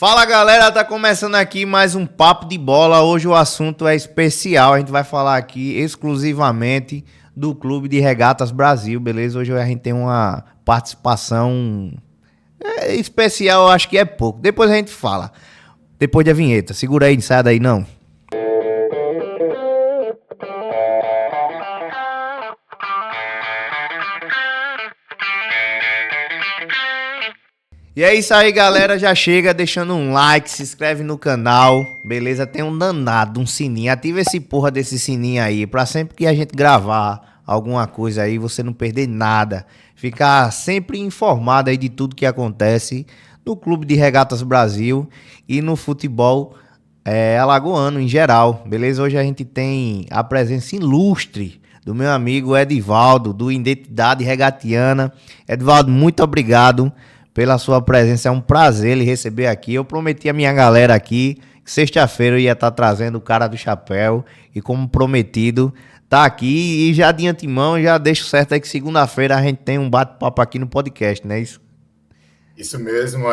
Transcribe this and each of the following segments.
Fala galera, tá começando aqui mais um Papo de Bola. Hoje o assunto é especial, a gente vai falar aqui exclusivamente do Clube de Regatas Brasil, beleza? Hoje a gente tem uma participação especial, eu acho que é pouco. Depois a gente fala, depois da vinheta. Segura aí, não sai daí não. E é isso aí, galera. Já chega deixando um like, se inscreve no canal, beleza? Tem um danado, um sininho. Ativa esse porra desse sininho aí, pra sempre que a gente gravar alguma coisa aí, você não perder nada. Ficar sempre informado aí de tudo que acontece no Clube de Regatas Brasil e no futebol alagoano em geral, beleza? Hoje a gente tem a presença ilustre do meu amigo Edivaldo, do Identidade Regatiana. Edivaldo, muito obrigado pela sua presença, é um prazer lhe receber aqui. Eu prometi a minha galera aqui que sexta-feira eu ia estar trazendo o cara do chapéu e, como prometido, tá aqui. E já de antemão, já deixo certo aí que segunda-feira a gente tem um bate-papo aqui no podcast, não é isso? Isso mesmo,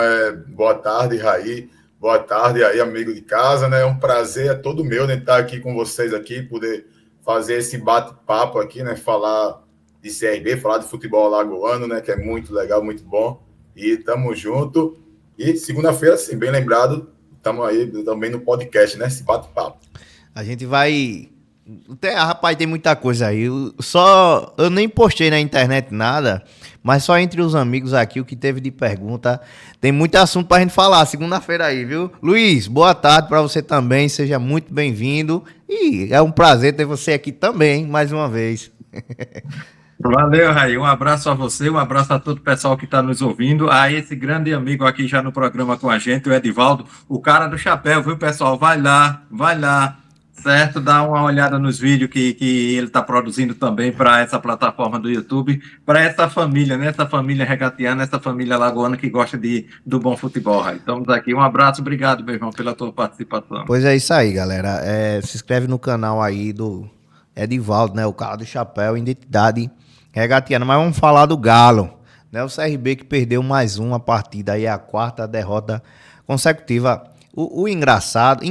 boa tarde, Raí, boa tarde aí, amigo de casa, né? É um prazer, é todo meu, né, estar aqui com vocês aqui, poder fazer esse bate-papo aqui, né? Falar de CRB, falar de futebol alagoano, né? Que é muito legal, muito bom. E tamo junto. E segunda-feira, sim, bem lembrado, estamos aí também no podcast, né? Esse bate-papo. A gente vai... Rapaz, tem muita coisa aí. Eu nem postei na internet nada, mas só entre os amigos aqui, o que teve de pergunta. Tem muito assunto pra gente falar segunda-feira aí, viu? Luiz, boa tarde pra você também. Seja muito bem-vindo. E é um prazer ter você aqui também, mais uma vez. Valeu, Raí. Um abraço a você, um abraço a todo o pessoal que está nos ouvindo, a esse grande amigo aqui já no programa com a gente, o Edivaldo, o cara do chapéu, viu, pessoal? Vai lá, certo? Dá uma olhada nos vídeos que ele está produzindo também para essa plataforma do YouTube, para essa família, né? Essa família regatiana, essa família alagoana que gosta do bom futebol, Raí. Estamos aqui. Um abraço, obrigado, meu irmão, pela tua participação. Pois é isso aí, galera. Se inscreve no canal aí do Edivaldo, né? O cara do chapéu, Identidade Regatiana. Mas vamos falar do Galo, né? O CRB que perdeu mais uma partida aí, a quarta derrota consecutiva. O engraçado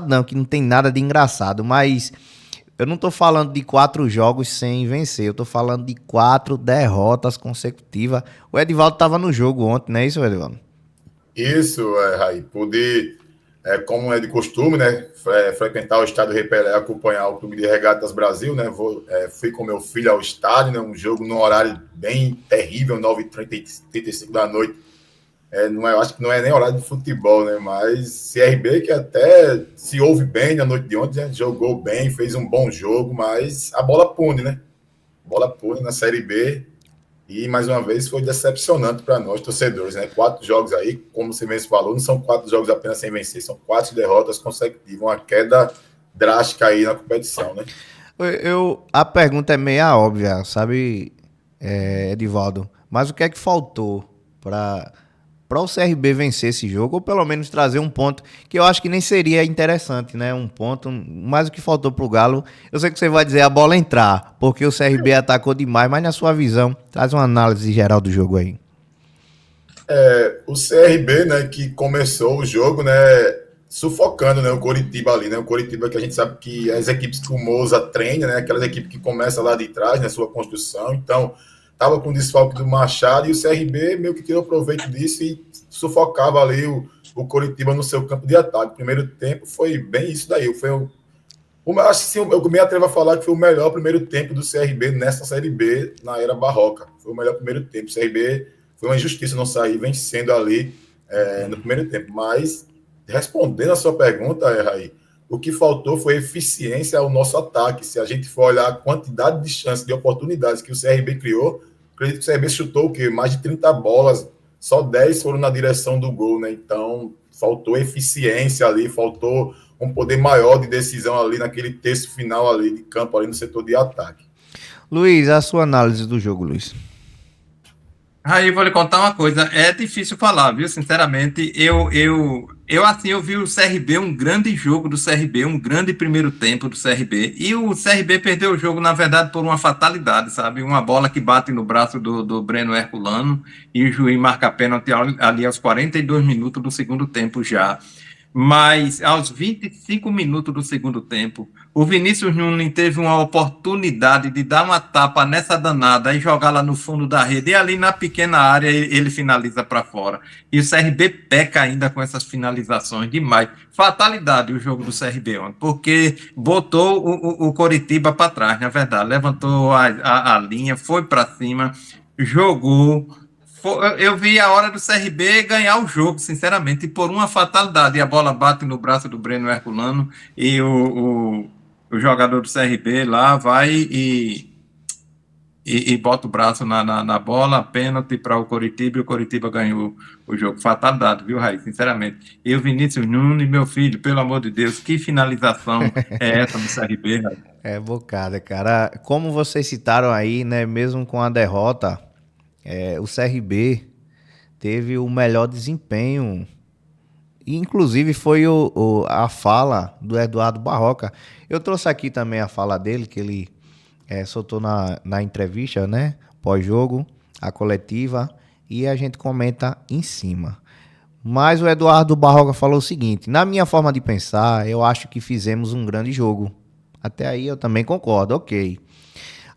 não, que não tem nada de engraçado, mas eu não tô falando de 4 jogos sem vencer, eu tô falando de 4 derrotas consecutivas. O Edivaldo tava no jogo ontem, não é isso, Edivaldo? Isso, Raí, poder, como é de costume, né, frequentar o estádio Repelé, acompanhar o Clube de Regatas Brasil, né, fui com meu filho ao estádio, né, um jogo num horário bem terrível, 9h35 da noite, eu acho que não é nem horário de futebol, né, mas CRB que até se ouve bem na noite de ontem, né, jogou bem, fez um bom jogo, mas a bola pune, né, bola pune na Série B. E, mais uma vez, foi decepcionante para nós, torcedores, né? 4 jogos aí, como você mesmo falou, não são 4 jogos apenas sem vencer, são 4 derrotas consecutivas, uma queda drástica aí na competição, né? A pergunta é meio óbvia, sabe, Edivaldo? Mas o que é que faltou para o CRB vencer esse jogo, ou pelo menos trazer um ponto que eu acho que nem seria interessante, né? Um ponto, mas o que faltou pro Galo, eu sei que você vai dizer a bola entrar, porque o CRB atacou demais, mas na sua visão, traz uma análise geral do jogo aí. O CRB, né, que começou o jogo, né, sufocando, né, o Coritiba ali, né? O Coritiba que a gente sabe que as equipes que o Moza treina, né, aquelas equipes que começam lá de trás, né, sua construção, então estava com o desfalque do Machado e o CRB meio que tirou proveito disso e sufocava ali o Coritiba no seu campo de ataque. O primeiro tempo foi bem isso daí. Acho que sim, eu me atrevo a falar que foi o melhor primeiro tempo do CRB nessa Série B na era barroca. Foi o melhor primeiro tempo. O CRB foi uma injustiça não sair vencendo ali no primeiro tempo. Mas, respondendo a sua pergunta, Raí, o que faltou foi eficiência ao nosso ataque. Se a gente for olhar a quantidade de chances, de oportunidades que o CRB criou, acredito que o CRB chutou o quê? Mais de 30 bolas, só 10 foram na direção do gol, né? Então, faltou eficiência ali, faltou um poder maior de decisão ali naquele terço final ali de campo, ali no setor de ataque. Luiz, a sua análise do jogo, Luiz. Aí vou lhe contar uma coisa, é difícil falar, viu? Sinceramente, assim, eu vi o CRB, um grande jogo do CRB, um grande primeiro tempo do CRB, e o CRB perdeu o jogo, na verdade, por uma fatalidade, sabe? Uma bola que bate no braço do Breno Herculano, e o juiz marca pênalti ali aos 42 minutos do segundo tempo já. Mas aos 25 minutos do segundo tempo, o Vinícius Nunes teve uma oportunidade de dar uma tapa nessa danada e jogá-la no fundo da rede. E ali na pequena área ele finaliza para fora. E o CRB peca ainda com essas finalizações demais. Fatalidade o jogo do CRB ontem, porque botou o Coritiba para trás, na verdade. Levantou a linha, foi para cima, jogou. Eu vi a hora do CRB ganhar o jogo, sinceramente, e por uma fatalidade. E a bola bate no braço do Breno Herculano e o jogador do CRB lá vai e bota o braço na bola, pênalti para o Coritiba, e o Coritiba ganhou o jogo. Fatalidade, viu, Raí? Sinceramente. E o Vinícius Nunes, meu filho, pelo amor de Deus, que finalização é essa no CRB, Raí? É bocada, cara. Como vocês citaram aí, né? Mesmo com a derrota, o CRB teve o melhor desempenho. E, inclusive foi a fala do Eduardo Barroca. Eu trouxe aqui também a fala dele, que ele soltou na entrevista, né? Pós-jogo, a coletiva, e a gente comenta em cima. Mas o Eduardo Barroca falou o seguinte: na minha forma de pensar, eu acho que fizemos um grande jogo. Até aí eu também concordo, ok.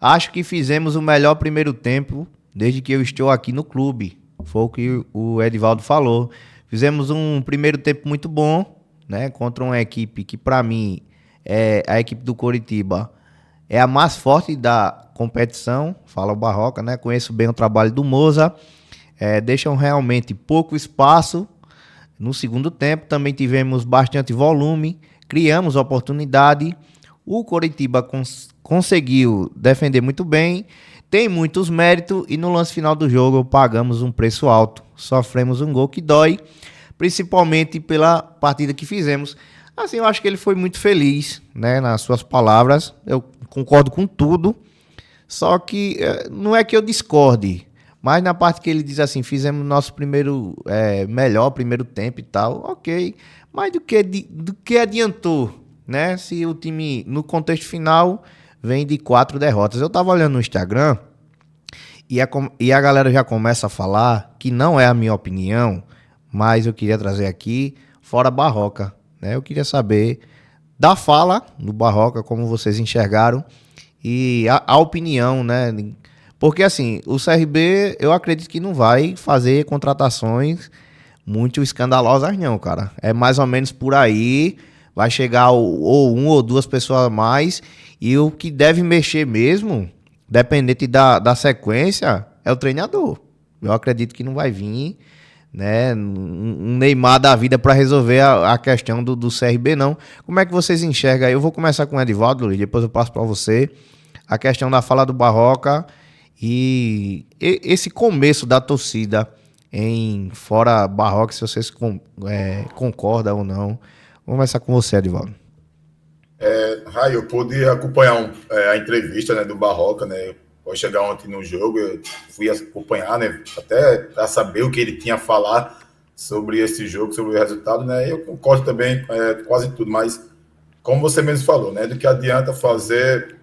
Acho que fizemos o melhor primeiro tempo desde que eu estou aqui no clube. Foi o que o Edivaldo falou. Fizemos um primeiro tempo muito bom, né? Contra uma equipe que, para mim, é a equipe do Coritiba. É a mais forte da competição, fala o Barroca, né? Conheço bem o trabalho do Moza. Deixam realmente pouco espaço. No segundo tempo também tivemos bastante volume, criamos oportunidade. O Coritiba conseguiu defender muito bem, tem muitos méritos e no lance final do jogo pagamos um preço alto. Sofremos um gol que dói, principalmente pela partida que fizemos. Assim, eu acho que ele foi muito feliz, né, nas suas palavras. Eu concordo com tudo, só que não é que eu discorde, mas na parte que ele diz assim, fizemos nosso melhor primeiro tempo e tal, ok. Mas do que adiantou, né? Se o time, no contexto final, vem de 4 derrotas. Eu tava olhando no Instagram e a galera já começa a falar que não é a minha opinião, mas eu queria trazer aqui, fora Barroca, né? Eu queria saber da fala do Barroca, como vocês enxergaram, e a opinião, né? Porque assim, o CRB, eu acredito que não vai fazer contratações muito escandalosas não, cara. É mais ou menos por aí, vai chegar ou um ou duas pessoas a mais, e o que deve mexer mesmo, dependente da sequência, é o treinador. Eu acredito que não vai vir, né, um Neymar da vida para resolver a questão do CRB, não. Como é que vocês enxergam aí? Eu vou começar com o Edivaldo, Luiz, depois eu passo para você. A questão da fala do Barroca e esse começo da torcida em fora Barroca, se vocês concordam ou não. Vamos começar com você, Edivaldo. Raio, eu pude acompanhar a entrevista, né, do Barroca, né? Pode chegar ontem no jogo, eu fui acompanhar, né, até para saber o que ele tinha a falar sobre esse jogo, sobre o resultado, né? Eu concordo também quase tudo, mas como você mesmo falou, né, do que adianta fazer.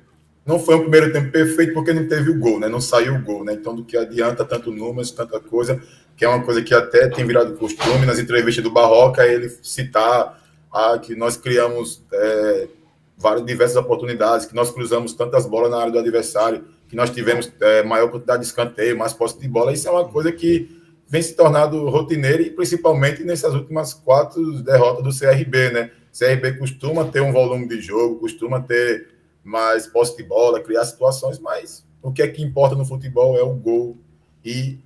Não foi um primeiro tempo perfeito porque não teve o gol, né? Não saiu o gol, né? Então, do que adianta tanto números, tanta coisa, que é uma coisa que até tem virado costume nas entrevistas do Barroca, ele citar que nós criamos diversas oportunidades, que nós cruzamos tantas bolas na área do adversário, que nós tivemos maior quantidade de escanteio, mais posse de bola. Isso é uma coisa que vem se tornando rotineira e principalmente nessas últimas 4 derrotas do CRB, né? O CRB costuma ter um volume de jogo, costuma ter mais posse de bola, criar situações, mas o que é que importa no futebol é o gol e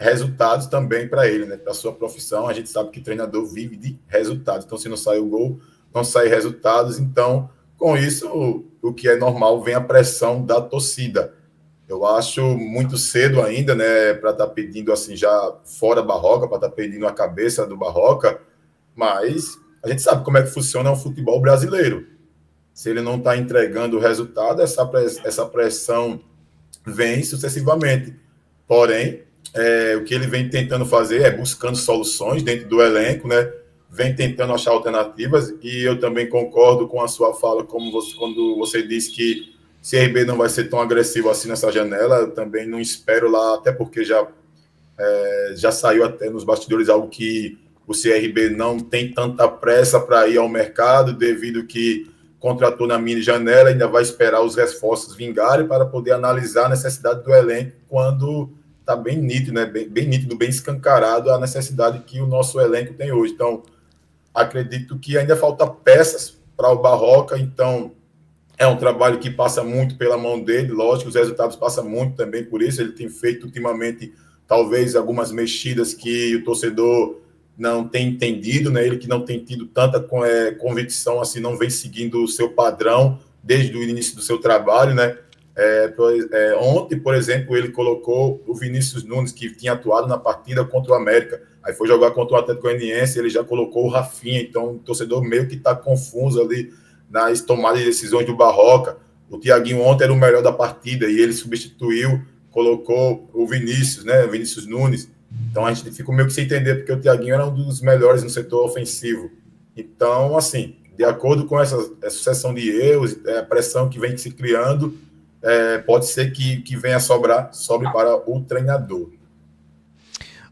resultados também para ele, né? Para sua profissão, a gente sabe que treinador vive de resultados. Então, se não sai o gol, não sai resultados. Então, com isso, o que é normal, vem a pressão da torcida. Eu acho muito cedo ainda, né, para estar pedindo assim já fora Barroca, para estar pedindo a cabeça do Barroca, mas a gente sabe como é que funciona o futebol brasileiro. Se ele não está entregando o resultado, essa pressão vem sucessivamente. Porém, o que ele vem tentando fazer é buscando soluções dentro do elenco, né? Vem tentando achar alternativas, e eu também concordo com a sua fala, quando você disse que CRB não vai ser tão agressivo assim nessa janela. Eu também não espero lá, até porque já saiu até nos bastidores algo que o CRB não tem tanta pressa para ir ao mercado, devido que contratou na mini janela, ainda vai esperar os reforços vingarem para poder analisar a necessidade do elenco, quando está bem nítido, né? Bem nítido, bem escancarado a necessidade que o nosso elenco tem hoje. Então, acredito que ainda falta peças para o Barroca, então é um trabalho que passa muito pela mão dele, lógico, os resultados passam muito também por isso. Ele tem feito ultimamente, talvez, algumas mexidas que o torcedor não tem entendido, né? Ele que não tem tido tanta convicção, assim, não vem seguindo o seu padrão desde o início do seu trabalho, né? Ontem, por exemplo, ele colocou o Vinícius Nunes, que tinha atuado na partida contra o América, aí foi jogar contra o Atlético Goianiense, ele já colocou o Rafinha. Então o torcedor meio que está confuso ali nas tomadas de decisões do Barroca. O Thiaguinho ontem era o melhor da partida e ele substituiu, colocou o Vinícius, né? O Vinícius Nunes. Então a gente fica meio que sem entender, porque o Thiaguinho era um dos melhores no setor ofensivo. Então, assim, de acordo com essa sucessão de erros, a pressão que vem se criando, pode ser que venha sobre para o treinador.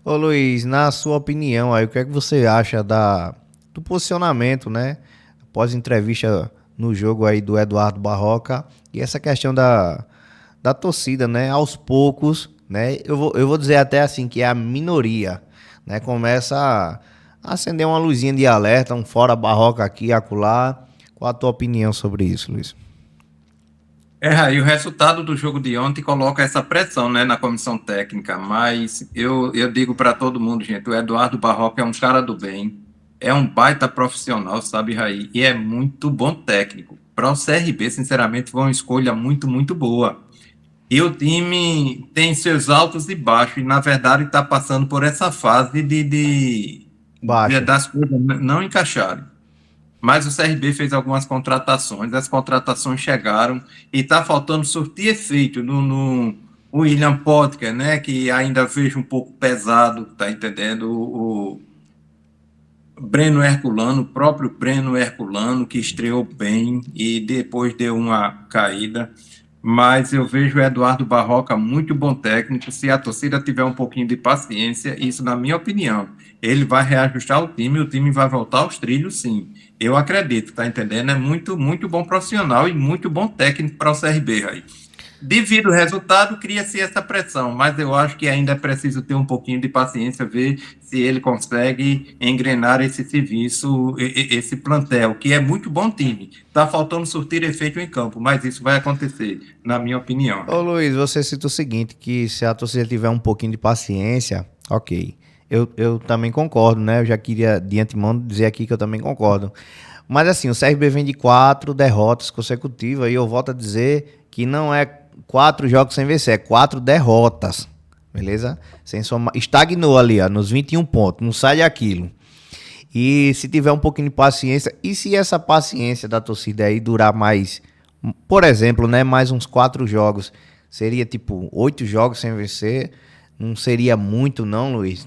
Ô Luiz, na sua opinião aí, o que é que você acha do posicionamento, né? Após entrevista no jogo aí do Eduardo Barroca, e essa questão da torcida, né? Aos poucos, né? Eu vou dizer até assim que é a minoria, né? Começa a acender uma luzinha de alerta, um fora Barroca aqui e acolá. Qual a tua opinião sobre isso, Luiz? E o resultado do jogo de ontem coloca essa pressão, né, na comissão técnica, mas eu digo para todo mundo, gente, o Eduardo Barroca é um cara do bem, é um baita profissional, sabe, Raí, e é muito bom técnico. Para o CRB, sinceramente, foi uma escolha muito, muito boa. E o time tem seus altos e baixos, e na verdade está passando por essa fase Baixa. das coisas não encaixarem. Mas o CRB fez algumas contratações, as contratações chegaram e está faltando surtir efeito no William Potker, né, que ainda vejo um pouco pesado, tá entendendo? O Breno Herculano, o próprio Breno Herculano, que estreou bem e depois deu uma caída. Mas eu vejo o Eduardo Barroca muito bom técnico. Se a torcida tiver um pouquinho de paciência, isso na minha opinião, ele vai reajustar o time vai voltar aos trilhos, sim. Eu acredito, tá entendendo? É muito, muito bom profissional e muito bom técnico para o CRB aí. Devido ao resultado, cria-se essa pressão, mas eu acho que ainda é preciso ter um pouquinho de paciência, ver se ele consegue engrenar esse serviço, esse plantel, que é muito bom time. Está faltando surtir efeito em campo, mas isso vai acontecer, na minha opinião. Ô Luiz, você cita o seguinte, que se a torcida tiver um pouquinho de paciência, ok. Eu também concordo, né? Eu já queria de antemão dizer aqui que eu também concordo. Mas assim, o CRB vem de 4 derrotas consecutivas e eu volto a dizer que não é 4 jogos sem vencer, é 4 derrotas, beleza? Sem somar, estagnou ali, ó, nos 21 pontos, não sai daquilo. E se tiver um pouquinho de paciência, e se essa paciência da torcida aí durar mais, por exemplo, né, mais uns 4 jogos, seria tipo 8 jogos sem vencer, não seria muito não, Luiz?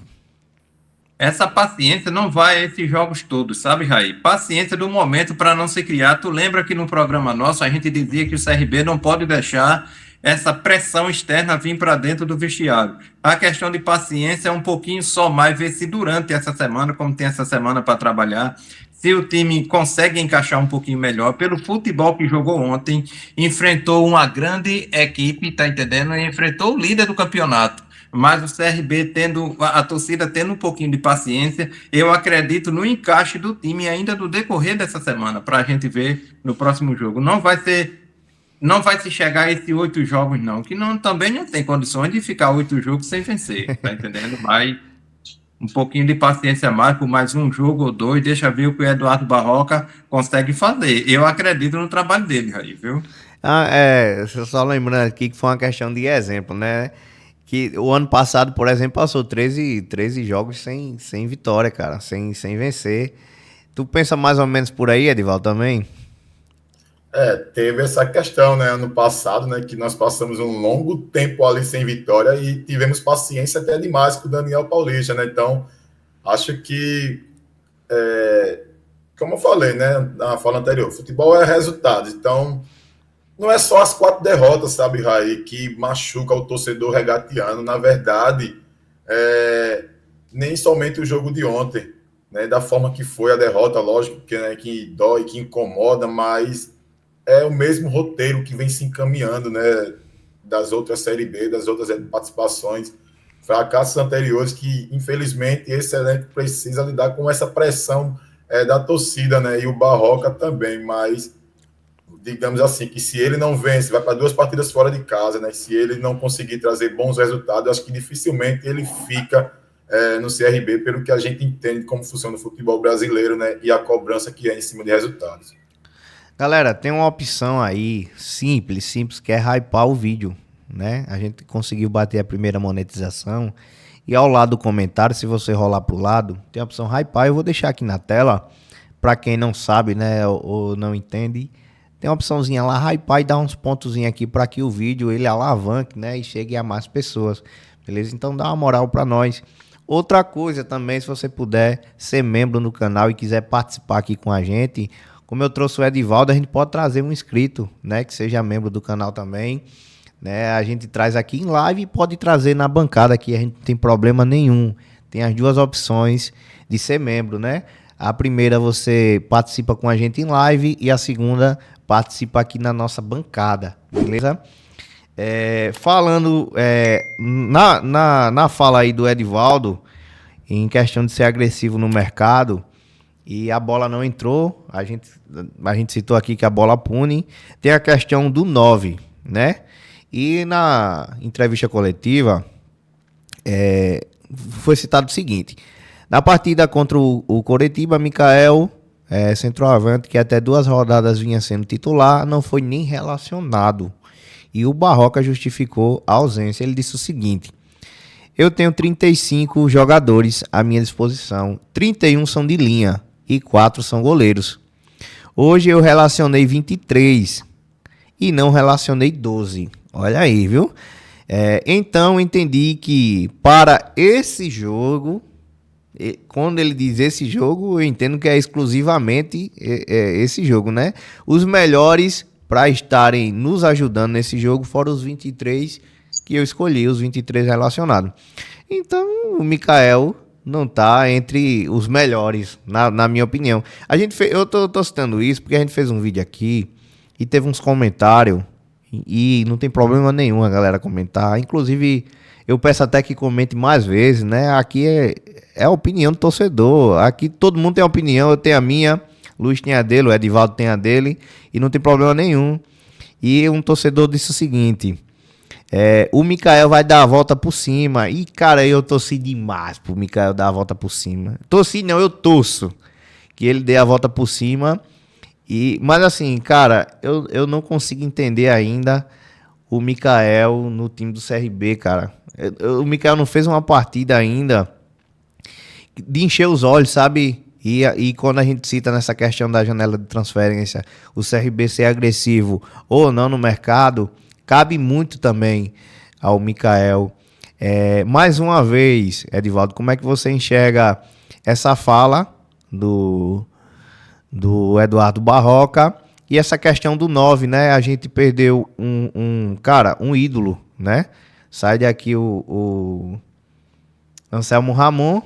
Essa paciência não vai a esses jogos todos, sabe, Raí? Paciência do momento para não se criar. Tu lembra que no programa nosso a gente dizia que o CRB não pode deixar essa pressão externa vir para dentro do vestiário. A questão de paciência é um pouquinho só mais, ver se durante essa semana, como tem essa semana para trabalhar, se o time consegue encaixar um pouquinho melhor. Pelo futebol que jogou ontem, enfrentou uma grande equipe, tá entendendo? E enfrentou o líder do campeonato. Mas o CRB tendo, a torcida tendo um pouquinho de paciência, eu acredito no encaixe do time ainda do decorrer dessa semana, para a gente ver no próximo jogo. Não vai se chegar a esses 8 jogos, não, que também não tem condições de ficar 8 jogos sem vencer, tá entendendo? Mas um pouquinho de paciência a mais, por mais um jogo ou 2, deixa ver o que o Eduardo Barroca consegue fazer. Eu acredito no trabalho dele aí, viu? Só lembrando aqui que foi uma questão de exemplo, né? Que o ano passado, por exemplo, passou 13 jogos sem vitória, cara, sem vencer. Tu pensa mais ou menos por aí, Edivaldo, também? Teve essa questão, né, ano passado, né, que nós passamos um longo tempo ali sem vitória e tivemos paciência até demais com o Daniel Paulista, né, então acho que, como eu falei, né, na fala anterior, futebol é resultado, então não é só as 4 derrotas, sabe, Raí, que machuca o torcedor regatiano, na verdade, nem somente o jogo de ontem, né, da forma que foi a derrota, lógico que, né, que dói, que incomoda, mas é o mesmo roteiro que vem se encaminhando, né, das outras Série B, das outras participações, fracassos anteriores, que infelizmente esse elenco precisa lidar com essa pressão da torcida, né, e o Barroca também, mas digamos assim, que se ele não vence, vai para 2 partidas fora de casa, né, se ele não conseguir trazer bons resultados, acho que dificilmente ele fica no CRB, pelo que a gente entende como funciona o futebol brasileiro, né, e a cobrança que é em cima de resultados. Galera, tem uma opção aí simples, que é hypar o vídeo, né? A gente conseguiu bater a primeira monetização e ao lado do comentário, se você rolar pro lado, tem a opção hypar. Eu vou deixar aqui na tela, para quem não sabe, né, ou não entende, tem uma opçãozinha lá, hypar, e dá uns pontozinhos aqui para que o vídeo ele alavanque, né, e chegue a mais pessoas, beleza? Então dá uma moral para nós. Outra coisa também, se você puder ser membro no canal e quiser participar aqui com a gente, como eu trouxe o Edivaldo, a gente pode trazer um inscrito, né, que seja membro do canal também, né? A gente traz aqui em live e pode trazer na bancada aqui, a gente não tem problema nenhum. Tem as duas opções de ser membro, né? A primeira você participa com a gente em live e a segunda participa aqui na nossa bancada, beleza? Falando na fala aí do Edivaldo, em questão de ser agressivo no mercado, e a bola não entrou, a gente citou aqui que a bola pune. Tem a questão do 9, né? E na entrevista coletiva foi citado o seguinte: na partida contra o Coritiba, Mikael, centroavante, que até 2 rodadas vinha sendo titular, não foi nem relacionado. E o Barroca justificou a ausência. Ele disse o seguinte: eu tenho 35 jogadores à minha disposição, 31 são de linha e 4 são goleiros. Hoje eu relacionei 23 e não relacionei 12. Olha aí, viu? Então entendi que para esse jogo, quando ele diz esse jogo, eu entendo que é exclusivamente esse jogo, né? Os melhores para estarem nos ajudando nesse jogo foram os 23 que eu escolhi, os 23 relacionados. Então o Mikael não tá entre os melhores, na minha opinião. Eu tô citando isso porque a gente fez um vídeo aqui e teve uns comentários, e não tem problema nenhum a galera comentar. Inclusive, eu peço até que comente mais vezes, né? Aqui é a opinião do torcedor. Aqui todo mundo tem a opinião, eu tenho a minha, o Luiz tem a dele, o Edivaldo tem a dele, e não tem problema nenhum. E um torcedor disse o seguinte: o Mikael vai dar a volta por cima. E, cara, eu torci demais pro Mikael dar a volta por cima. Torci não, eu torço que ele dê a volta por cima. Mas assim, cara, eu não consigo entender ainda o Mikael no time do CRB, cara. O Mikael não fez uma partida ainda de encher os olhos, sabe? E quando a gente cita nessa questão da janela de transferência, o CRB ser agressivo ou não no mercado, cabe muito também ao Mikael. Mais uma vez, Edivaldo, como é que você enxerga essa fala do Eduardo Barroca e essa questão do 9, né? A gente perdeu um ídolo, né? Sai daqui o Anselmo Ramon,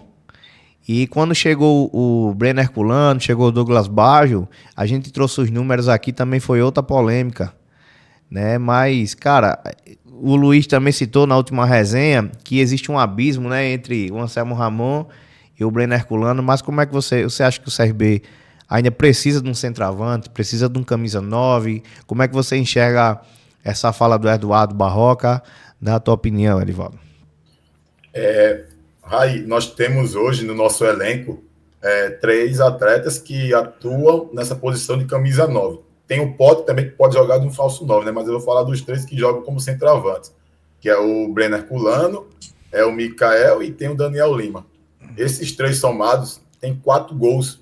e quando chegou o Breno Herculano, chegou o Douglas Baggio, a gente trouxe os números aqui, também foi outra polêmica, né? Mas, cara, o Luiz também citou na última resenha que existe um abismo, né, entre o Anselmo Ramon e o Breno Herculano. Mas como é que você acha que o CRB ainda precisa de um centroavante, precisa de um camisa 9? Como é que você enxerga essa fala do Eduardo Barroca? Dá a tua opinião, Edivaldo. Raí, nós temos hoje no nosso elenco 3 atletas que atuam nessa posição de camisa 9. Tem o Pote também, que pode jogar de um falso 9, né? Mas eu vou falar dos 3 que jogam como centroavante, que é o Breno Herculano, o Mikael e tem o Daniel Lima. Esses 3 somados têm 4 gols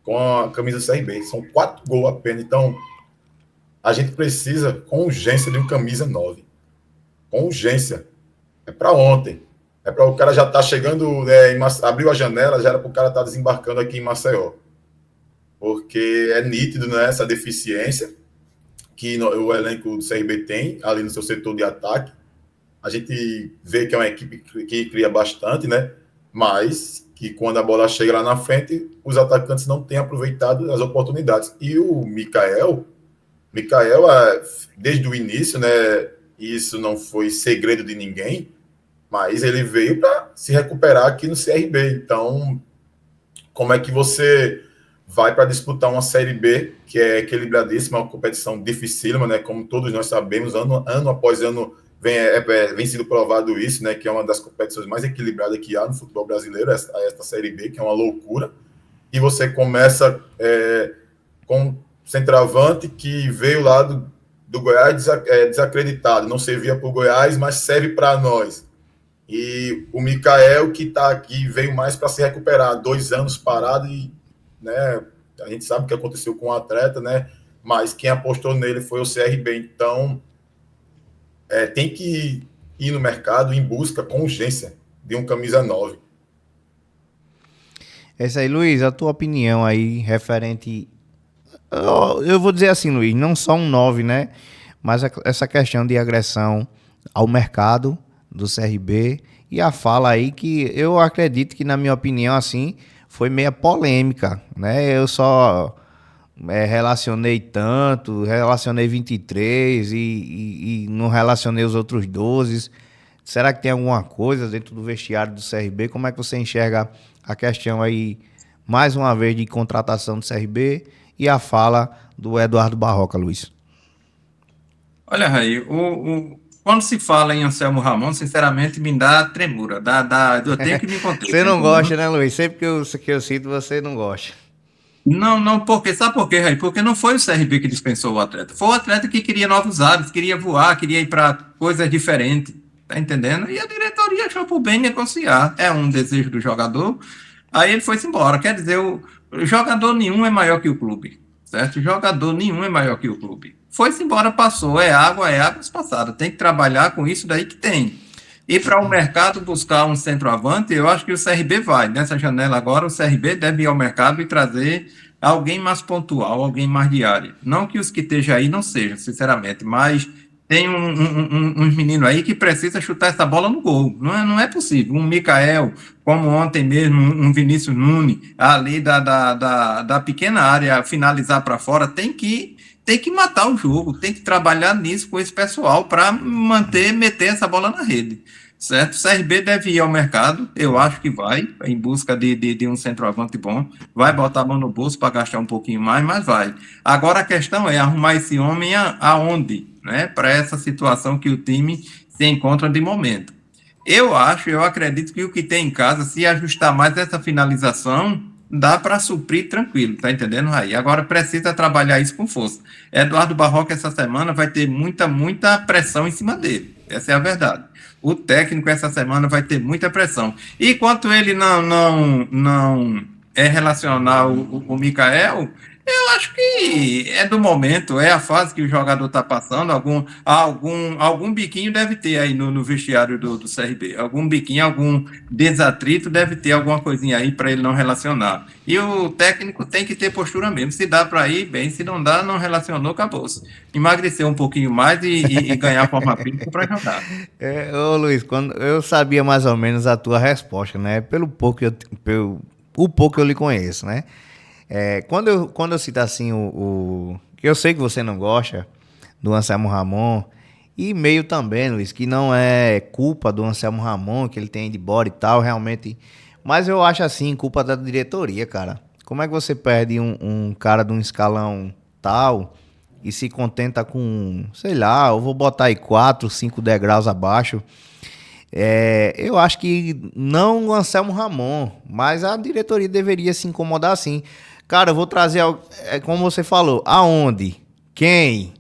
com a camisa CRB. São 4 gols apenas. Então, A gente precisa, com urgência, de um camisa 9. Com urgência. É para ontem. É para o cara já estar chegando, né, abriu a janela, já era para o cara estar desembarcando aqui em Maceió. Porque é nítido, né, essa deficiência que o elenco do CRB tem ali no seu setor de ataque. A gente vê que é uma equipe que cria bastante, né? Mas que quando a bola chega lá na frente, os atacantes não têm aproveitado as oportunidades. E o Mikael, desde o início, né? Isso não foi segredo de ninguém, mas ele veio para se recuperar aqui no CRB. Então, como é que você vai para disputar uma Série B, que é equilibradíssima, uma competição dificílima, né? Como todos nós sabemos, ano após ano vem sido provado isso, né? Que é uma das competições mais equilibradas que há no futebol brasileiro, esta Série B, que é uma loucura. E você começa com centroavante que veio lá do Goiás desacreditado, não servia para o Goiás, mas serve para nós. E o Mikael, que está aqui, veio mais para se recuperar, 2 anos parado e, né, a gente sabe o que aconteceu com o atleta, né, mas quem apostou nele foi o CRB. Então, tem que ir no mercado em busca, com urgência, de um camisa 9. É isso aí, Luiz, a tua opinião aí referente... Eu vou dizer assim, Luiz, não só um 9, né? Mas essa questão de agressão ao mercado do CRB e a fala aí que eu acredito que, na minha opinião, assim, foi meia polêmica, né? Eu só relacionei 23 e não relacionei os outros 12. Será que tem alguma coisa dentro do vestiário do CRB? Como é que você enxerga a questão aí, mais uma vez, de contratação do CRB e a fala do Eduardo Barroca, Luiz? Olha, Raí, quando se fala em Anselmo Ramon, sinceramente me dá tremura, eu tenho que me conter. Você não gosta, né, Luiz? Sempre que eu cito, você não gosta. Não, sabe por quê, Raí? Porque não foi o CRB que dispensou o atleta, foi o atleta que queria novos ares, queria voar, queria ir para coisas diferentes, tá entendendo? E a diretoria achou por bem negociar, é um desejo do jogador, aí ele foi-se embora, quer dizer, o jogador nenhum é maior que o clube, certo? Jogador nenhum é maior que o clube. Foi-se embora, passou, é água passada, tem que trabalhar com isso daí que tem. E para o mercado buscar um centroavante, eu acho que o CRB vai. Nessa janela agora, o CRB deve ir ao mercado e trazer alguém mais pontual, alguém mais de área. Não que os que estejam aí não sejam, sinceramente, mas tem uns meninos aí que precisa chutar essa bola no gol. Não é possível. Um Mikael, como ontem mesmo, um Vinícius Nunes, ali da pequena área, finalizar para fora, tem que matar o jogo, tem que trabalhar nisso com esse pessoal para meter essa bola na rede, certo? O CRB deve ir ao mercado, eu acho que vai, em busca de um centroavante bom, vai botar a mão no bolso para gastar um pouquinho mais, mas vai. Agora a questão é arrumar esse homem aonde, né? Para essa situação que o time se encontra de momento. Eu acredito que o que tem em casa, se ajustar mais essa finalização, dá para suprir tranquilo, tá entendendo, Raí? Agora precisa trabalhar isso com força. Eduardo Barroca essa semana vai ter muita pressão em cima dele. Essa é a verdade. O técnico essa semana vai ter muita pressão. E quanto ele não relacionar o Mikael, eu acho que é do momento, é a fase que o jogador está passando. Algum biquinho deve ter aí no vestiário do CRB. Algum biquinho, algum desatrito deve ter alguma coisinha aí para ele não relacionar. E o técnico tem que ter postura mesmo. Se dá para ir, bem. Se não dá, não relacionou, acabou-se. Emagrecer um pouquinho mais e ganhar forma física para jogar. Ô Luiz, quando eu sabia mais ou menos a tua resposta, né? Pelo pouco o pouco que eu lhe conheço, né? Quando eu cito assim que eu sei que você não gosta do Anselmo Ramon, e meio também, Luiz, que não é culpa do Anselmo Ramon, que ele tem ido embora e tal, realmente. Mas eu acho assim, culpa da diretoria, cara. Como é que você perde um cara de um escalão tal e se contenta com, sei lá, eu vou botar aí 4, 5 degraus abaixo? Eu acho que não o Anselmo Ramon, mas a diretoria deveria se incomodar sim. Cara, eu vou trazer, como você falou, aonde? Quem?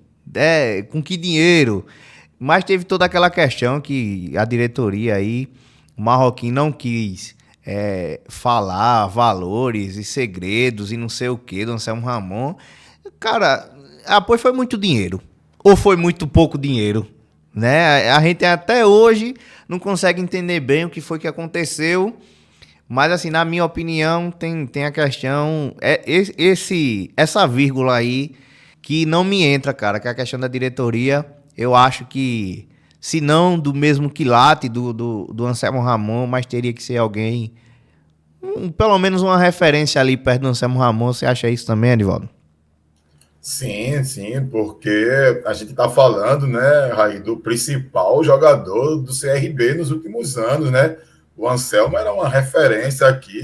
Com que dinheiro? Mas teve toda aquela questão que a diretoria aí, o Marroquim não quis falar valores e segredos e não sei o que do Anselmo Ramon. Cara, Pois foi muito dinheiro. Ou foi muito pouco dinheiro, né? A gente até hoje não consegue entender bem o que foi que aconteceu. Mas, assim, na minha opinião, tem a questão... Essa vírgula aí que não me entra, cara, que é a questão da diretoria. Eu acho que, se não do mesmo quilate do Anselmo Ramon, mas teria que ser alguém... pelo menos uma referência ali perto do Anselmo Ramon. Você acha isso também, Edivaldo? Sim, porque a gente está falando, né, Raí, do principal jogador do CRB nos últimos anos, né? O Anselmo era uma referência aqui,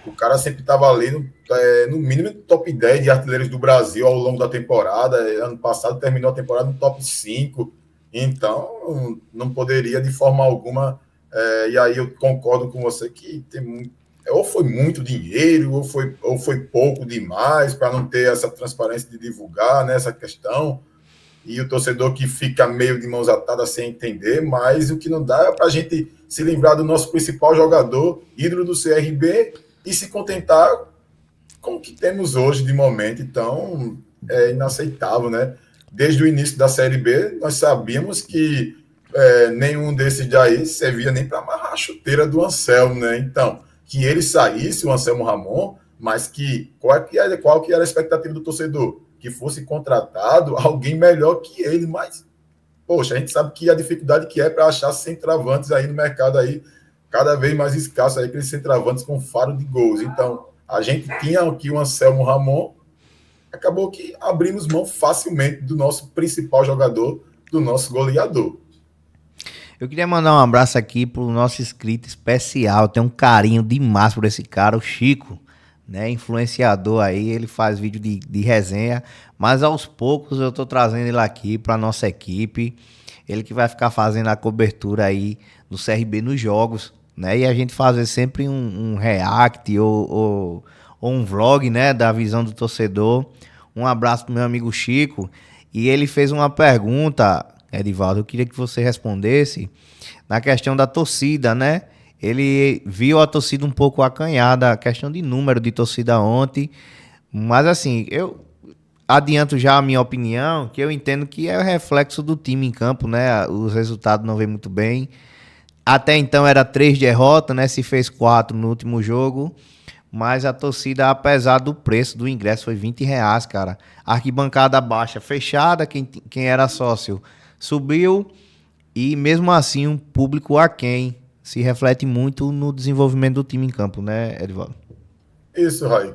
o cara sempre estava ali no mínimo top 10 de artilheiros do Brasil ao longo da temporada. Ano passado terminou a temporada no top 5, então não poderia de forma alguma. E aí eu concordo com você que ou foi muito dinheiro, ou foi pouco demais para não ter essa transparência de divulgar, né, essa questão. E o torcedor que fica meio de mãos atadas sem entender, mas o que não dá é para a gente se livrar do nosso principal jogador, ídolo do CRB, e se contentar com o que temos hoje de momento. Então, é inaceitável, né? Desde o início da Série B, nós sabíamos que nenhum desses daí servia nem para amarrar a chuteira do Anselmo, né? Então, que ele saísse, o Anselmo Ramon, mas qual que era a expectativa do torcedor? Que fosse contratado alguém melhor que ele, mas, poxa, a gente sabe que a dificuldade que é para achar centroavantes aí no mercado aí, cada vez mais escasso aí, aqueles centroavantes com faro de gols. Então, a gente tinha aqui o Anselmo Ramon, acabou que abrimos mão facilmente do nosso principal jogador, do nosso goleador. Eu queria mandar um abraço aqui pro nosso inscrito especial, tem um carinho demais por esse cara, o Chico, né, influenciador aí, ele faz vídeo de resenha, mas aos poucos eu tô trazendo ele aqui pra nossa equipe, ele que vai ficar fazendo a cobertura aí do CRB nos jogos, né, e a gente fazer sempre um react ou um vlog, né, da visão do torcedor. Um abraço pro meu amigo Chico, e ele fez uma pergunta, Edivaldo, eu queria que você respondesse na questão da torcida, né? Ele viu a torcida um pouco acanhada, a questão de número de torcida ontem, mas assim, eu adianto já a minha opinião, que eu entendo que é o reflexo do time em campo, né? Os resultados não vêm muito bem. Até então era 3 derrotas, né? Se fez 4 no último jogo, mas a torcida, apesar do preço do ingresso, foi R$ 20, cara. Arquibancada baixa, fechada, quem era sócio subiu, e mesmo assim um público aquém. Se reflete muito no desenvolvimento do time em campo, né, Edivaldo? Isso, Raí.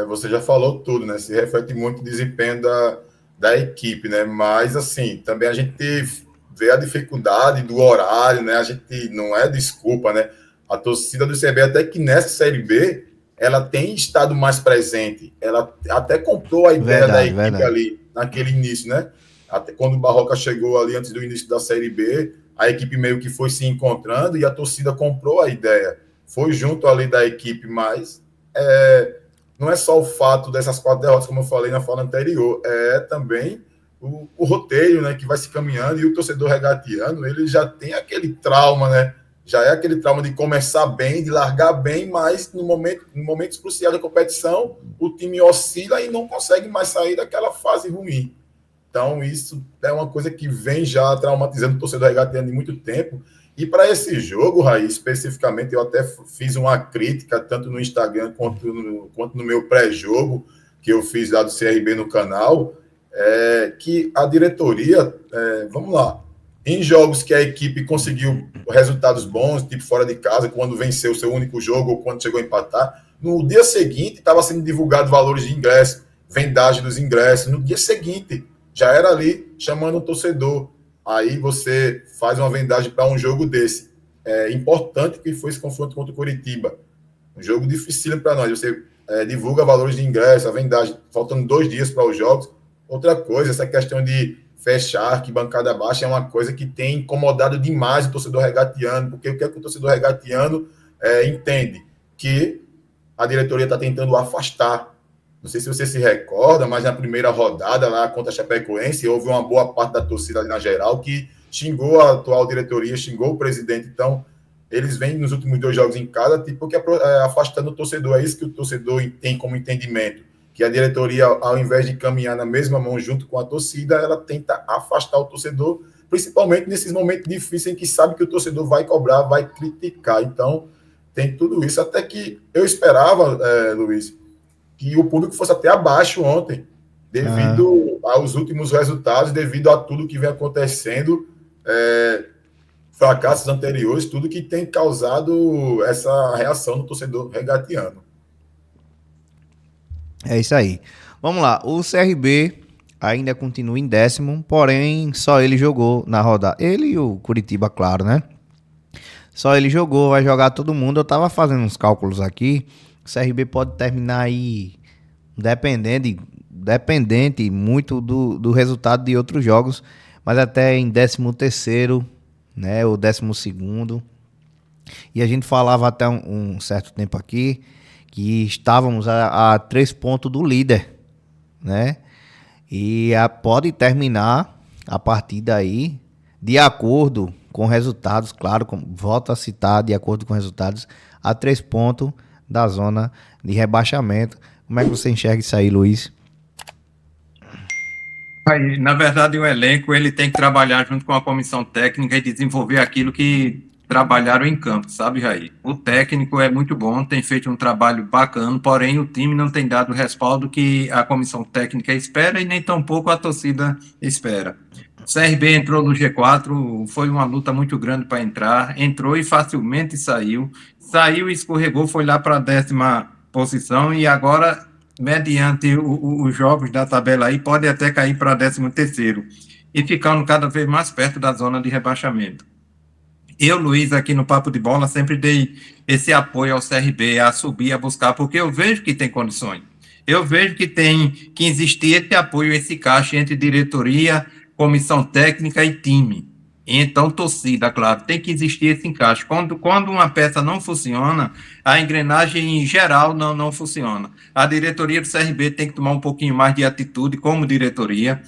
Você já falou tudo, né? Se reflete muito o desempenho da equipe, né? Mas, assim, também a gente vê a dificuldade do horário, né? A gente não é desculpa, né? A torcida do CRB, até que nessa Série B, ela tem estado mais presente. Ela até comprou a ideia da equipe ali, naquele início, né? Até quando o Barroca chegou ali antes do início da Série B, a equipe meio que foi se encontrando e a torcida comprou a ideia. Foi junto ali da equipe, mas não é só o fato dessas 4 derrotas, como eu falei na fala anterior, é também o roteiro, né, que vai se caminhando, e o torcedor regateando, ele já tem aquele trauma, né? Já é aquele trauma de começar bem, de largar bem, mas no momentos cruciais da competição, o time oscila e não consegue mais sair daquela fase ruim. Então, isso é uma coisa que vem já traumatizando o torcedor regateando de muito tempo. E para esse jogo, Raí, especificamente, eu até fiz uma crítica, tanto no Instagram quanto no meu pré-jogo, que eu fiz lá do CRB no canal, que a diretoria, vamos lá, em jogos que a equipe conseguiu resultados bons, tipo fora de casa, quando venceu o seu único jogo ou quando chegou a empatar, no dia seguinte estava sendo divulgado valores de ingresso, vendagem dos ingressos, no dia seguinte já era ali chamando o torcedor. Aí você faz uma vendagem para um jogo desse. É importante que foi esse confronto contra o Coritiba. Um jogo dificílimo para nós. Você divulga valores de ingresso, a vendagem, faltando 2 dias para os jogos. Outra coisa, essa questão de fechar, que bancada baixa, é uma coisa que tem incomodado demais o torcedor regateando, porque o que é que o torcedor regateando entende? Que a diretoria está tentando afastar. Não sei se você se recorda, mas na primeira rodada lá contra a Chapecoense, houve uma boa parte da torcida ali na geral que xingou a atual diretoria, xingou o presidente. Então, eles vêm nos últimos 2 jogos em casa, tipo, que afastando o torcedor. É isso que o torcedor tem como entendimento. que a diretoria, ao invés de caminhar na mesma mão junto com a torcida, ela tenta afastar o torcedor, principalmente nesses momentos difíceis em que sabe que o torcedor vai cobrar, vai criticar. Então, tem tudo isso. Até que eu esperava, Luiz, que o público fosse até abaixo ontem, devido aos últimos resultados, devido a tudo que vem acontecendo, fracassos anteriores, tudo que tem causado essa reação no torcedor regatiano. É isso aí. Vamos lá. O CRB ainda continua em 10º, porém só ele jogou na rodada. Ele e o Curitiba, claro, né? Só ele jogou, vai jogar todo mundo. Eu tava fazendo uns cálculos aqui. O CRB pode terminar aí dependente muito do resultado de outros jogos, mas até em 13º, né? Ou 12º. E a gente falava até um certo tempo aqui que estávamos a 3 pontos do líder, né? E pode terminar a partida aí de acordo com resultados, claro, volto a citar, de acordo com resultados, a 3 pontos da zona de rebaixamento. Como é que você enxerga isso aí, Luiz? Aí, na verdade, o elenco ele tem que trabalhar junto com a comissão técnica e desenvolver aquilo que trabalharam em campo, sabe, Jair? O técnico é muito bom, tem feito um trabalho bacana, porém o time não tem dado o respaldo que a comissão técnica espera e nem tampouco a torcida espera. O CRB entrou no G4, foi uma luta muito grande para entrar, entrou e facilmente saiu e escorregou, foi lá para a 10ª posição e agora, mediante os jogos da tabela aí, pode até cair para 13º e ficando cada vez mais perto da zona de rebaixamento. Eu, Luiz, aqui no Papo de Bola, sempre dei esse apoio ao CRB, a subir, a buscar, porque eu vejo que tem condições. Eu vejo que tem que existir esse apoio, esse caixa entre diretoria, comissão técnica e time. Então, torcida, claro, tem que existir esse encaixe. Quando uma peça não funciona, a engrenagem em geral não funciona. A diretoria do CRB tem que tomar um pouquinho mais de atitude como diretoria,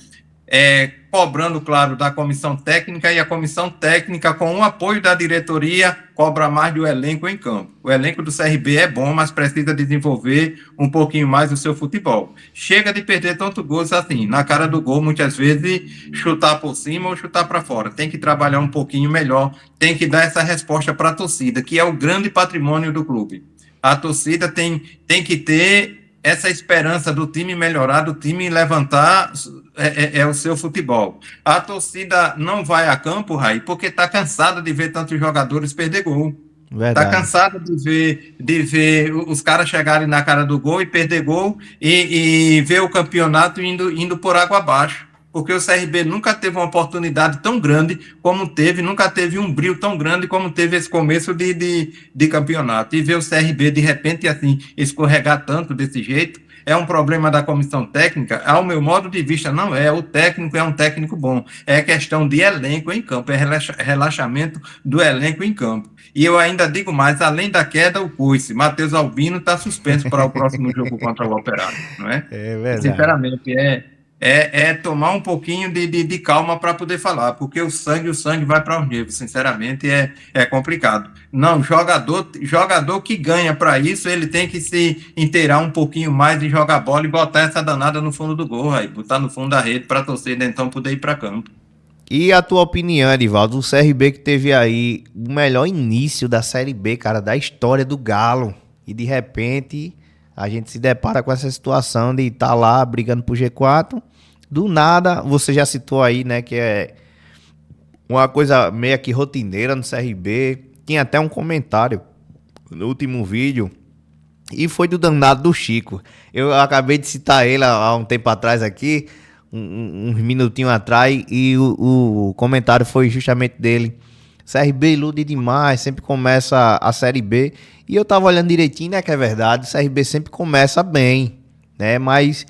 cobrando, claro, da comissão técnica, e a comissão técnica, com o apoio da diretoria, cobra mais do elenco em campo. O elenco do CRB é bom, mas precisa desenvolver um pouquinho mais o seu futebol. Chega de perder tanto gols assim, na cara do gol, muitas vezes, chutar por cima ou chutar para fora. Tem que trabalhar um pouquinho melhor, tem que dar essa resposta para a torcida, que é o grande patrimônio do clube. A torcida tem que ter essa esperança do time melhorar, do time levantar o seu futebol. A torcida não vai a campo, Raí, porque está cansada de ver tantos jogadores perder gol. Está cansada de ver os caras chegarem na cara do gol e perder gol e ver o campeonato indo por água abaixo. Porque o CRB nunca teve uma oportunidade tão grande como teve, nunca teve um brilho tão grande como teve esse começo de campeonato. E ver o CRB, de repente, assim, escorregar tanto desse jeito, é um problema da comissão técnica? Ao meu modo de vista, não é. O técnico é um técnico bom. É questão de elenco em campo, é relaxamento do elenco em campo. E eu ainda digo mais, além da queda, o coice. Matheus Albino está suspenso para o próximo jogo contra o Operário, não é? É verdade. Sinceramente, tomar um pouquinho de calma para poder falar, porque o sangue vai para os nervos, sinceramente, é complicado. Não, jogador que ganha para isso, ele tem que se inteirar um pouquinho mais de jogar bola e botar essa danada no fundo do gol, aí, botar no fundo da rede para a torcida então poder ir para campo. E a tua opinião, Edivaldo, o CRB que teve aí o melhor início da Série B, cara, da história do Galo, e de repente a gente se depara com essa situação de estar lá brigando pro G4. Do nada, você já citou aí, né, que é uma coisa meio que rotineira no CRB. Tinha até um comentário no último vídeo, e foi do danado do Chico. Eu acabei de citar ele há um tempo atrás aqui, uns minutinhos atrás, e o comentário foi justamente dele. CRB ilude demais, sempre começa a Série B. E eu tava olhando direitinho, né, que é verdade, o CRB sempre começa bem, né, mas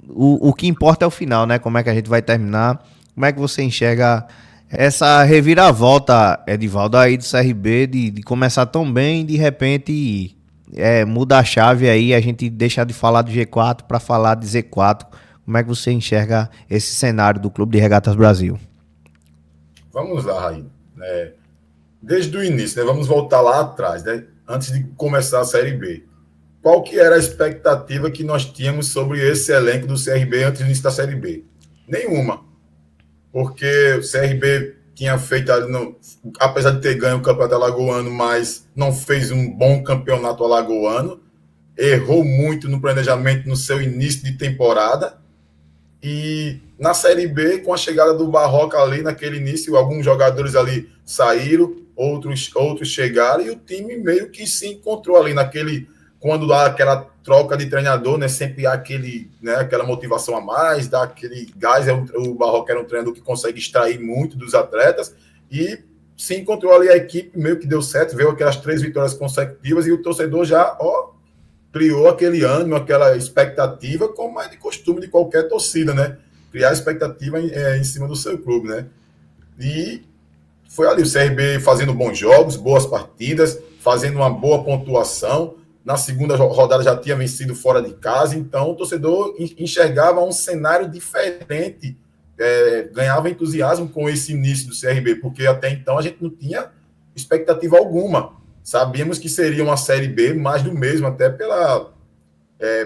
o que importa é o final, né, como é que a gente vai terminar. Como é que você enxerga essa reviravolta, Edivaldo, aí do CRB, de começar tão bem e de repente muda a chave aí, a gente deixa de falar do G4 para falar de Z4. Como é que você enxerga esse cenário do Clube de Regatas Brasil? Vamos lá, Raí. Desde o início, né? Vamos voltar lá atrás, né? Antes de começar a Série B. qual que era a expectativa que nós tínhamos sobre esse elenco do CRB antes do início da Série B? Nenhuma. Porque o CRB tinha feito, apesar de ter ganho o campeonato alagoano, mas não fez um bom campeonato alagoano, errou muito no planejamento no seu início de temporada, e na Série B, com a chegada do Barroca ali naquele início, alguns jogadores ali saíram, outros chegaram, e o time meio que se encontrou ali naquele, quando dá aquela troca de treinador, né, sempre há aquele, né, aquela motivação a mais, dá aquele gás. O Barroca era um treinador que consegue extrair muito dos atletas, e se encontrou ali a equipe, meio que deu certo, veio aquelas 3 vitórias consecutivas, e o torcedor já criou aquele ânimo, aquela expectativa, como é de costume de qualquer torcida, né, criar expectativa em cima do seu clube, né, e foi ali o CRB fazendo bons jogos, boas partidas, fazendo uma boa pontuação. Na segunda rodada já tinha vencido fora de casa, então o torcedor enxergava um cenário diferente, ganhava entusiasmo com esse início do CRB, porque até então a gente não tinha expectativa alguma. Sabíamos que seria uma Série B, mais do mesmo, até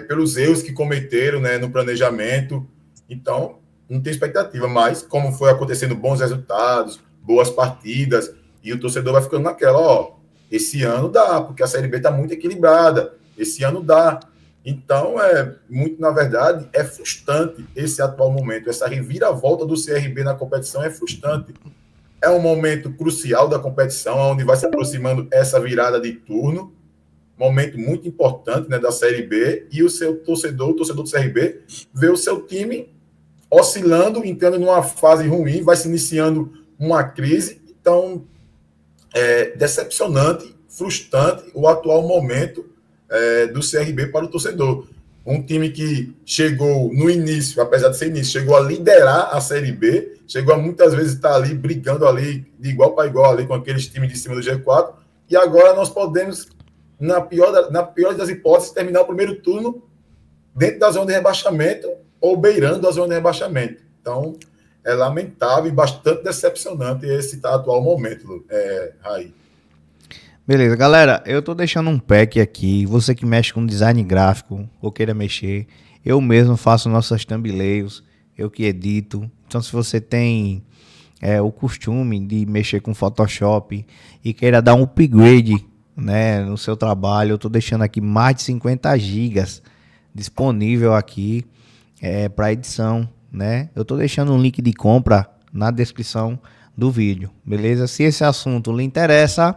pelos erros que cometeram, né, no planejamento. Então, não tem expectativa, mas como foi acontecendo bons resultados, boas partidas, e o torcedor vai ficando naquela, esse ano dá, porque a Série B está muito equilibrada, esse ano dá. Então, na verdade, é frustrante esse atual momento, essa reviravolta do CRB na competição é frustrante. É um momento crucial da competição, onde vai se aproximando essa virada de turno, momento muito importante, né, da Série B, e o seu torcedor, o torcedor do CRB, vê o seu time oscilando, entrando numa fase ruim, vai se iniciando uma crise. Então, decepcionante, frustrante o atual momento do CRB para o torcedor. Um time que chegou no início, apesar de ser início, chegou a liderar a Série B, chegou a muitas vezes estar ali, brigando ali, de igual para igual, ali com aqueles times de cima do G4, e agora nós podemos, na pior das hipóteses, terminar o primeiro turno dentro da zona de rebaixamento ou beirando a zona de rebaixamento. Então, é lamentável e bastante decepcionante esse atual momento, Raí. Beleza, galera, eu tô deixando um pack aqui, você que mexe com design gráfico ou queira mexer, eu mesmo faço nossos thumbnails, eu que edito. Então, se você tem o costume de mexer com Photoshop e queira dar um upgrade, né, no seu trabalho, eu tô deixando aqui mais de 50 gigas disponível aqui para edição, né? Eu tô deixando um link de compra na descrição do vídeo, beleza? Se esse assunto lhe interessa,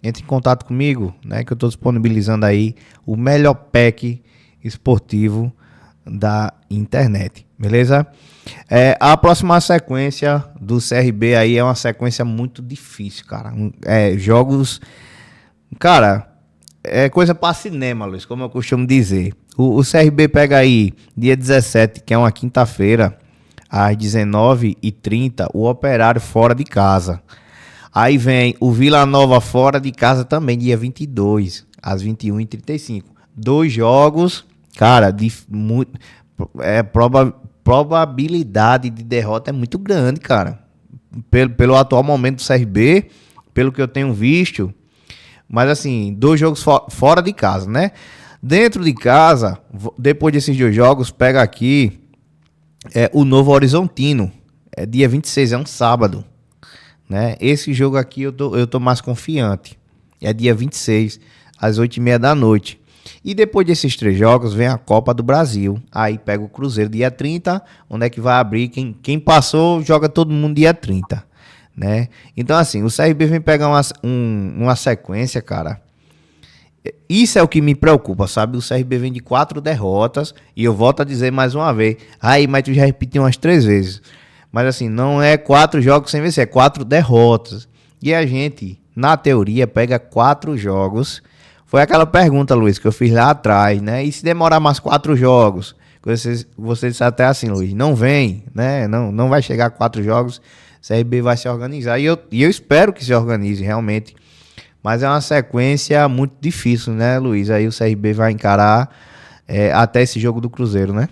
entre em contato comigo, né? Que eu tô disponibilizando aí o melhor pack esportivo da internet, beleza? A próxima sequência do CRB aí é uma sequência muito difícil, cara. Jogos, cara, é coisa para cinema, Luiz, como eu costumo dizer. O CRB pega aí dia 17, que é uma quinta-feira, às 19h30, o Operário fora de casa. Aí vem o Vila Nova fora de casa também, dia 22, às 21h35. 2 jogos, cara, probabilidade de derrota é muito grande, cara. Pelo atual momento do CRB, pelo que eu tenho visto. Mas assim, 2 jogos fora de casa, né? Dentro de casa, depois desses 2 jogos, pega aqui o Novo Horizontino. Dia 26, é um sábado, né? Esse jogo aqui eu tô mais confiante. É dia 26, às 8h30 da noite. E depois desses 3 jogos, vem a Copa do Brasil. Aí pega o Cruzeiro dia 30, onde é que vai abrir. Quem passou, joga todo mundo dia 30. Né? Então assim, o CRB vem pegar uma sequência, cara. Isso é o que me preocupa, sabe? O CRB vem de 4 derrotas, e eu volto a dizer mais uma vez, mas tu já repetiu umas 3 vezes, mas assim, não é 4 jogos sem vencer, é 4 derrotas, e a gente, na teoria, pega 4 jogos. Foi aquela pergunta, Luiz, que eu fiz lá atrás, né? E se demorar mais 4 jogos? Você disse até assim, Luiz, não vem, né? Não vai chegar a 4 jogos. CRB vai se organizar, e eu espero que se organize realmente, mas é uma sequência muito difícil, né, Luiz? Aí o CRB vai encarar até esse jogo do Cruzeiro, né?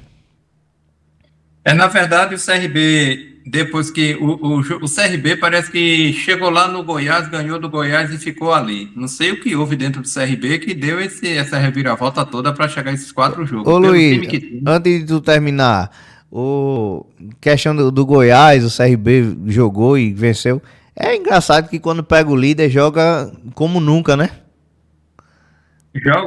Na verdade, o CRB depois que o CRB parece que chegou lá no Goiás, ganhou do Goiás e ficou ali. Não sei o que houve dentro do CRB que deu essa reviravolta toda para chegar a esses 4 jogos. Ô Pelo Luiz, time que tem. antes de tu terminar, o questão do Goiás, o CRB jogou e venceu. É engraçado que quando pega o líder, joga como nunca, né?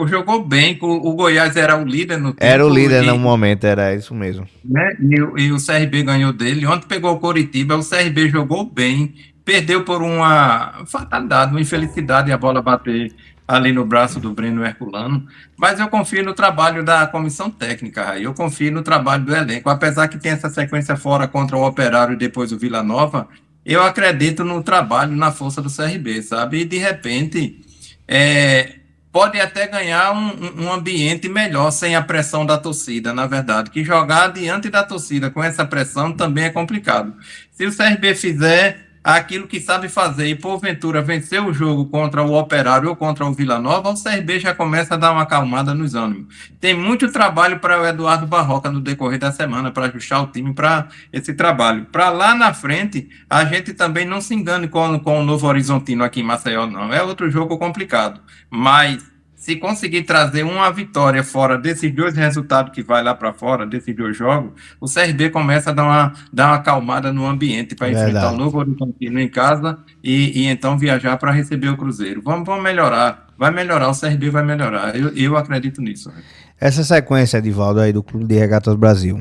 Jogou bem, o Goiás era o líder no Era o tempo, líder no momento, era isso mesmo. né? E o CRB ganhou dele. Ontem pegou o Coritiba, o CRB jogou bem, perdeu por uma fatalidade, uma infelicidade a bola bater ali no braço do Breno Herculano. Mas eu confio no trabalho da comissão técnica, Raí. Eu confio no trabalho do elenco. Apesar que tem essa sequência fora contra o Operário e depois o Vila Nova, eu acredito no trabalho, na força do CRB, sabe? E de repente. É, pode até ganhar um ambiente melhor sem a pressão da torcida, na verdade, que jogar diante da torcida com essa pressão também é complicado. Se o CRB fizer aquilo que sabe fazer e porventura vencer o jogo contra o Operário ou contra o Vila Nova, o CRB já começa a dar uma acalmada nos ânimos. Tem muito trabalho para o Eduardo Barroca no decorrer da semana para ajustar o time para esse trabalho. Para lá na frente, a gente também não se engane com o Novo Horizontino aqui em Maceió, não. É outro jogo complicado. Mas se conseguir trazer uma vitória fora desses 2 resultados que vai lá para fora, desses 2 jogos, o CRB começa a dar uma acalmada no ambiente para enfrentar o Verdade. Novo Horizontino em casa e então viajar para receber o Cruzeiro. Vamos melhorar. Vai melhorar, o CRB vai melhorar. Eu acredito nisso. Né? Essa sequência, Edivaldo, aí do Clube de Regatas Brasil.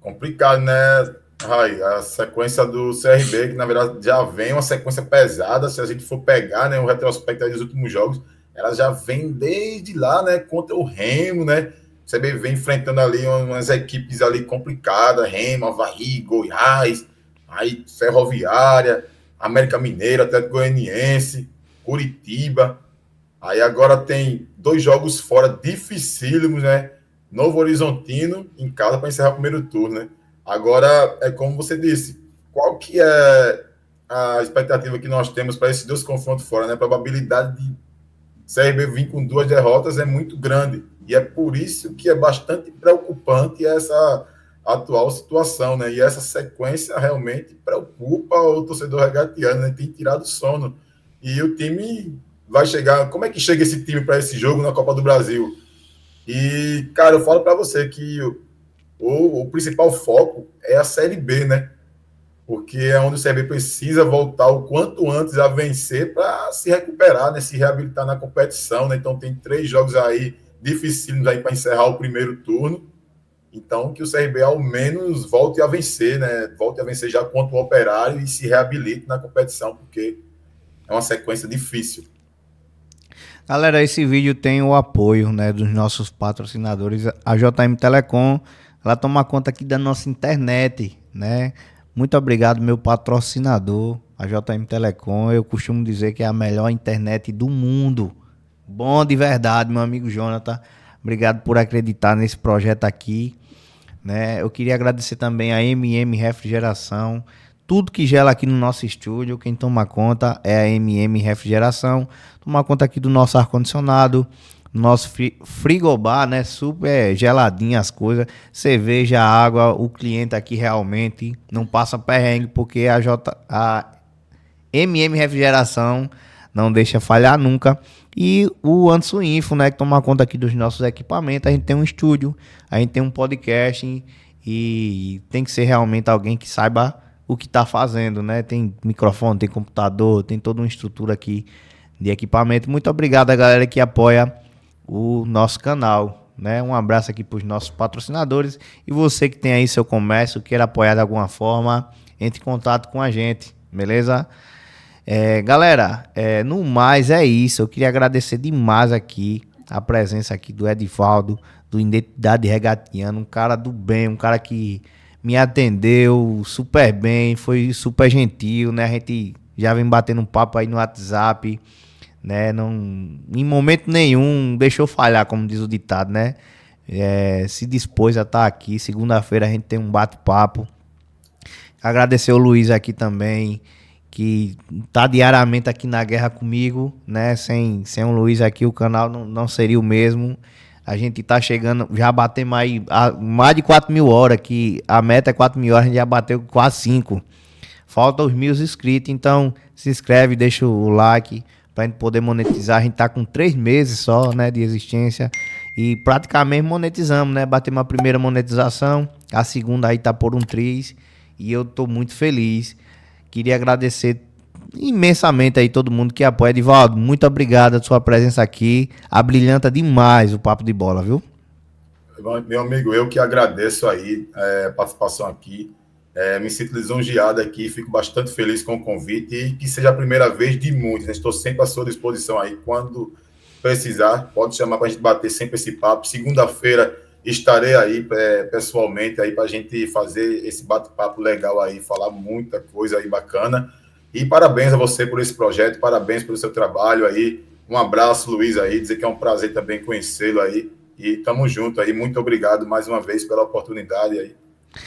Complicado, né, Rai? A sequência do CRB, que na verdade já vem uma sequência pesada, se a gente for pegar, né, o retrospecto aí dos últimos jogos, ela já vem desde lá, né, contra o Remo, né? O CRB vem enfrentando ali umas equipes ali complicadas, Remo, Avaí, Goiás, aí Ferroviária, América Mineira, Atlético Goianiense, Curitiba. Aí agora tem 2 jogos fora dificílimos, né? Novo Horizontino em casa para encerrar o primeiro turno, né? Agora, é como você disse, qual que é a expectativa que nós temos para esses 2 confrontos fora, né? A probabilidade de CRB vir com 2 derrotas é muito grande. E é por isso que é bastante preocupante essa atual situação, né? E essa sequência realmente preocupa o torcedor regatiano, né? Tem tirado sono. E o time vai chegar... Como é que chega esse time para esse jogo na Copa do Brasil? E, cara, eu falo para você que o principal foco é a Série B, né? Porque é onde o CRB precisa voltar o quanto antes a vencer para se recuperar, né? Se reabilitar na competição, né? Então tem 3 jogos aí dificílimos aí para encerrar o primeiro turno. Então que o CRB ao menos volte a vencer, né? Volte a vencer já contra o Operário e se reabilite na competição, porque é uma sequência difícil. Galera, esse vídeo tem o apoio, né, dos nossos patrocinadores. A JM Telecom, ela toma conta aqui da nossa internet, né? Muito obrigado, meu patrocinador, a JM Telecom. Eu costumo dizer que é a melhor internet do mundo. Bom de verdade, meu amigo Jonathan. Obrigado por acreditar nesse projeto aqui, né? Eu queria agradecer também a Refrigeração. Tudo que gela aqui no nosso estúdio, quem toma conta é a Refrigeração. Toma conta aqui do nosso ar-condicionado, nosso frigobar, né? Super geladinho as coisas. Cerveja, água, o cliente aqui realmente não passa perrengue, porque a Refrigeração não deixa falhar nunca. E o Anderson Info, né? Que toma conta aqui dos nossos equipamentos. A gente tem um estúdio, a gente tem um podcast e tem que ser realmente alguém que saiba o que tá fazendo, né? Tem microfone, tem computador, tem toda uma estrutura aqui de equipamento. Muito obrigado a galera que apoia o nosso canal, né? Um abraço aqui para os nossos patrocinadores e você que tem aí seu comércio, queira apoiar de alguma forma, entre em contato com a gente, beleza? Galera, no mais é isso. Eu queria agradecer demais aqui a presença aqui do Edivaldo, do Identidade Regatiana, um cara do bem, um cara que me atendeu super bem, foi super gentil, né? A gente já vem batendo um papo aí no WhatsApp, né? Não, em momento nenhum deixou falhar, como diz o ditado, né? Se dispôs a estar aqui. Segunda-feira a gente tem um bate-papo. Agradecer o Luiz aqui também, que tá diariamente aqui na guerra comigo, né? Sem o Luiz aqui o canal não seria o mesmo. A gente tá chegando, já batemos aí mais de 4.000 horas, que a meta é 4.000 horas, a gente já bateu quase 5. Falta os 1.000 inscritos, então se inscreve, deixa o like pra gente poder monetizar. A gente tá com 3 meses só, né, de existência e praticamente monetizamos, né? Batemos a primeira monetização, a segunda aí tá por um triz e eu tô muito feliz. Queria agradecer imensamente aí todo mundo que apoia. Edivaldo, muito obrigado a sua presença aqui. Abrilhanta demais o Papo de Bola, viu? Meu amigo, eu que agradeço aí a participação aqui. Me sinto lisonjeado aqui, fico bastante feliz com o convite e que seja a primeira vez de muitos. Estou sempre à sua disposição aí. Quando precisar, pode chamar para a gente bater sempre esse papo. Segunda-feira estarei aí pessoalmente aí para a gente fazer esse bate-papo legal aí, falar muita coisa aí bacana. E parabéns a você por esse projeto, parabéns pelo seu trabalho aí. Um abraço, Luiz, aí, dizer que é um prazer também conhecê-lo aí. E tamo junto aí. Muito obrigado mais uma vez pela oportunidade aí.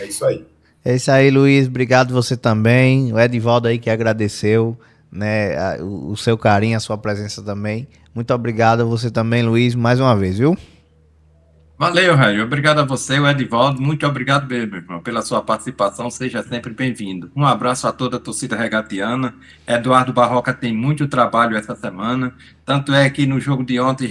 É isso aí. É isso aí, Luiz. Obrigado você também. O Edivaldo aí que agradeceu, né, o seu carinho, a sua presença também. Muito obrigado a você também, Luiz, mais uma vez, viu? Valeu, Raio. Obrigado a você, o Edivaldo. Muito obrigado mesmo, irmão, pela sua participação. Seja sempre bem-vindo. Um abraço a toda a torcida regatiana. Eduardo Barroca tem muito trabalho essa semana. Tanto é que no jogo de ontem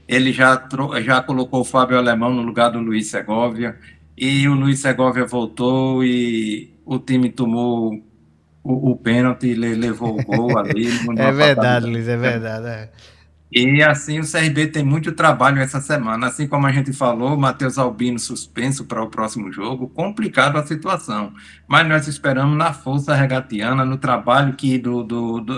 ele já colocou o Fábio Alemão no lugar do Luiz Segovia. E o Luiz Segovia voltou e o time tomou o pênalti, levou o gol ali. É verdade, Luiz, é verdade. É. E assim o CRB tem muito trabalho essa semana. Assim como a gente falou, Matheus Albino suspenso para o próximo jogo, complicado a situação. Mas nós esperamos na força regatiana, no trabalho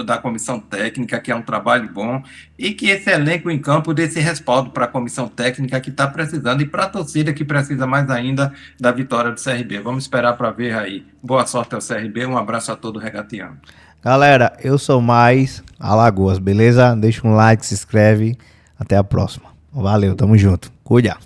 da comissão técnica, que é um trabalho bom, e que esse elenco em campo dê esse respaldo para a comissão técnica que está precisando e para a torcida que precisa mais ainda da vitória do CRB. Vamos esperar para ver aí. Boa sorte ao CRB, um abraço a todo regatiano. Galera, eu sou mais Alagoas, beleza? Deixa um like, se inscreve. Até a próxima. Valeu, tamo junto. Cuida.